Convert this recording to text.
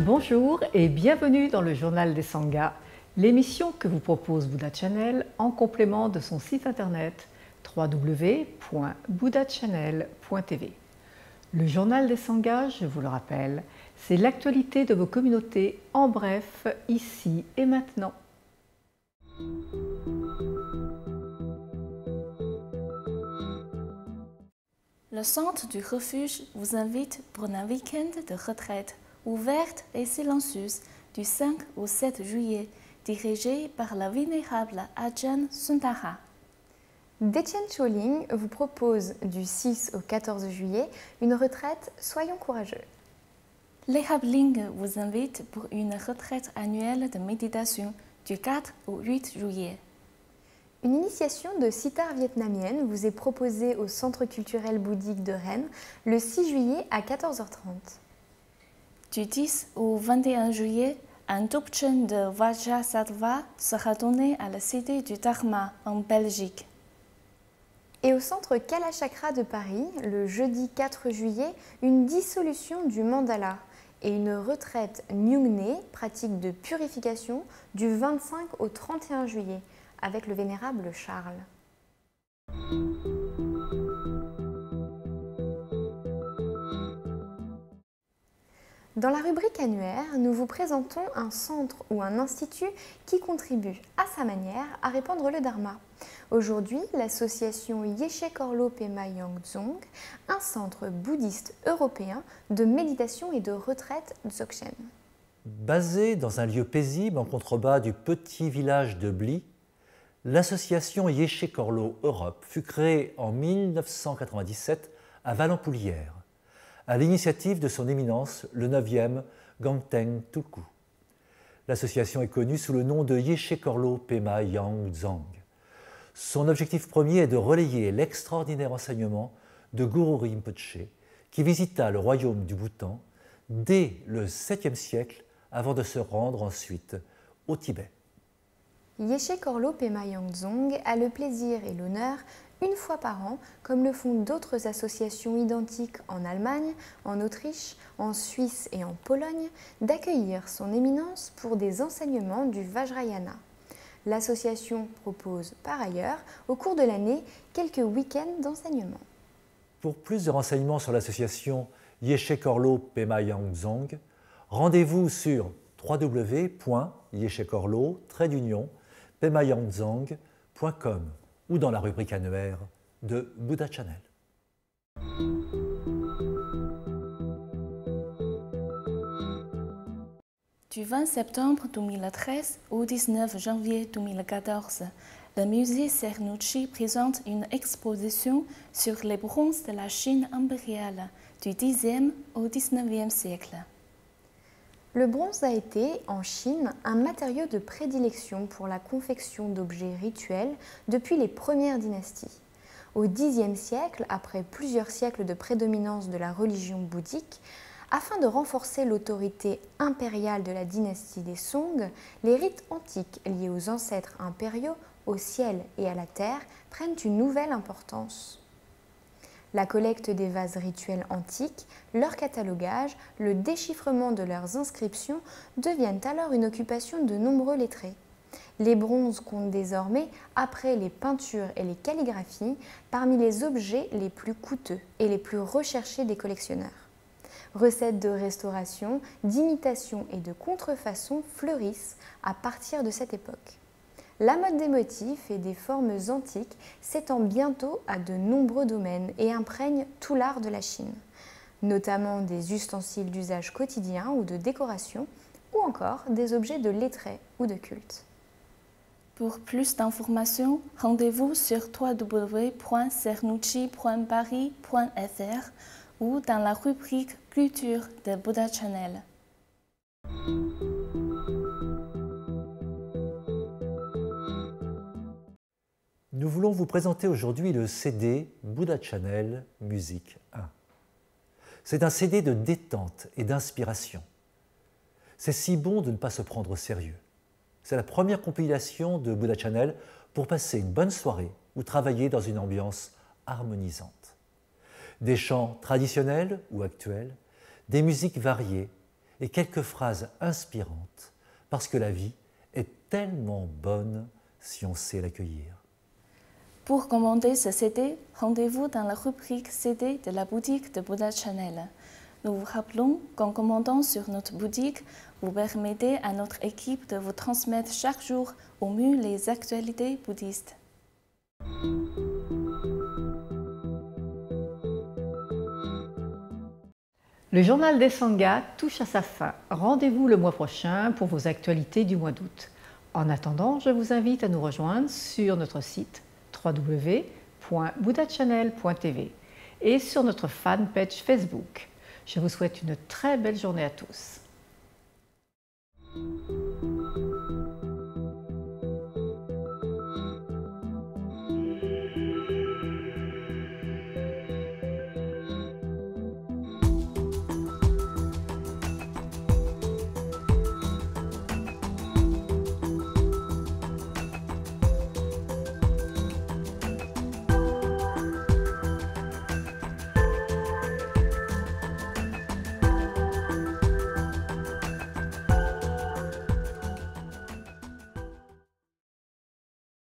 Bonjour et bienvenue dans le Journal des Sanghas, l'émission que vous propose Buddha Channel en complément de son site internet www.buddhachannel.tv. Le Journal des Sanghas, je vous le rappelle, c'est l'actualité de vos communautés en bref, ici et maintenant. Le centre du refuge vous invite pour un week-end de retraite ouverte et silencieuse du 5 au 7 juillet, dirigé par la vénérable Ajahn Sundara. Dechen Choling vous propose du 6 au 14 juillet une retraite Soyons courageux. Lehab Ling vous invite pour une retraite annuelle de méditation du 4 au 8 juillet. Une initiation de sitar vietnamienne vous est proposée au Centre culturel bouddhique de Rennes le 6 juillet à 14h30. Du 10 au 21 juillet, un Dzogchen de Vajrasattva sera donné à la Cité du Dharma en Belgique. Et au Centre Kalachakra de Paris, le jeudi 4 juillet, une dissolution du mandala et une retraite Nyungne, pratique de purification, du 25 au 31 juillet, avec le vénérable Charles. Dans la rubrique annuaire, nous vous présentons un centre ou un institut qui contribue à sa manière à répandre le Dharma. Aujourd'hui, l'association Yeshe Korlo Pema Yangdzong, un centre bouddhiste européen de méditation et de retraite Dzogchen. Basée dans un lieu paisible en contrebas du petit village de Bly, l'association Yeshe Korlo Europe fut créée en 1997 à Vallenpoulière, à l'initiative de son éminence, le 9e Gangteng Tulku. L'association est connue sous le nom de Yeshe Korlo Pema Yangdzong. Son objectif premier est de relayer l'extraordinaire enseignement de Guru Rinpoche, qui visita le royaume du Bhoutan dès le 7e siècle avant de se rendre ensuite au Tibet. Yeshe Korlo Pema Yangdzong a le plaisir et l'honneur, une fois par an, comme le font d'autres associations identiques en Allemagne, en Autriche, en Suisse et en Pologne, d'accueillir son éminence pour des enseignements du Vajrayana. L'association propose par ailleurs, au cours de l'année, quelques week-ends d'enseignement. Pour plus de renseignements sur l'association Yeshe Korlo Pema Yangdzong, rendez-vous sur www.yeshekorlo-pemayangdzong.com ou dans la rubrique annuaire de Buddha Channel. Du 20 septembre 2013 au 19 janvier 2014, le musée Cernouchi présente une exposition sur les bronzes de la Chine impériale du 10e au 19e siècle. Le bronze a été, en Chine, un matériau de prédilection pour la confection d'objets rituels depuis les premières dynasties. Au Xe siècle, après plusieurs siècles de prédominance de la religion bouddhique, afin de renforcer l'autorité impériale de la dynastie des Song, les rites antiques liés aux ancêtres impériaux, au ciel et à la terre prennent une nouvelle importance. La collecte des vases rituels antiques, leur catalogage, le déchiffrement de leurs inscriptions deviennent alors une occupation de nombreux lettrés. Les bronzes comptent désormais, après les peintures et les calligraphies, parmi les objets les plus coûteux et les plus recherchés des collectionneurs. Recettes de restauration, d'imitation et de contrefaçon fleurissent à partir de cette époque. La mode des motifs et des formes antiques s'étend bientôt à de nombreux domaines et imprègne tout l'art de la Chine, notamment des ustensiles d'usage quotidien ou de décoration, ou encore des objets de lettrés ou de culte. Pour plus d'informations, rendez-vous sur www.cernouchi.paris.fr ou dans la rubrique Culture de Buddha Channel. Nous voulons vous présenter aujourd'hui le CD Buddha Channel Musique 1. C'est un CD de détente et d'inspiration. C'est si bon de ne pas se prendre au sérieux. C'est la première compilation de Buddha Channel pour passer une bonne soirée ou travailler dans une ambiance harmonisante. Des chants traditionnels ou actuels, des musiques variées et quelques phrases inspirantes, parce que la vie est tellement bonne si on sait l'accueillir. Pour commander ce CD, rendez-vous dans la rubrique CD de la boutique de Buddha Channel. Nous vous rappelons qu'en commandant sur notre boutique, vous permettez à notre équipe de vous transmettre chaque jour au mieux les actualités bouddhistes. Le journal des Sanghas touche à sa fin. Rendez-vous le mois prochain pour vos actualités du mois d'août. En attendant, je vous invite à nous rejoindre sur notre site www.buddhachannel.tv et sur notre fanpage Facebook. Je vous souhaite une très belle journée à tous.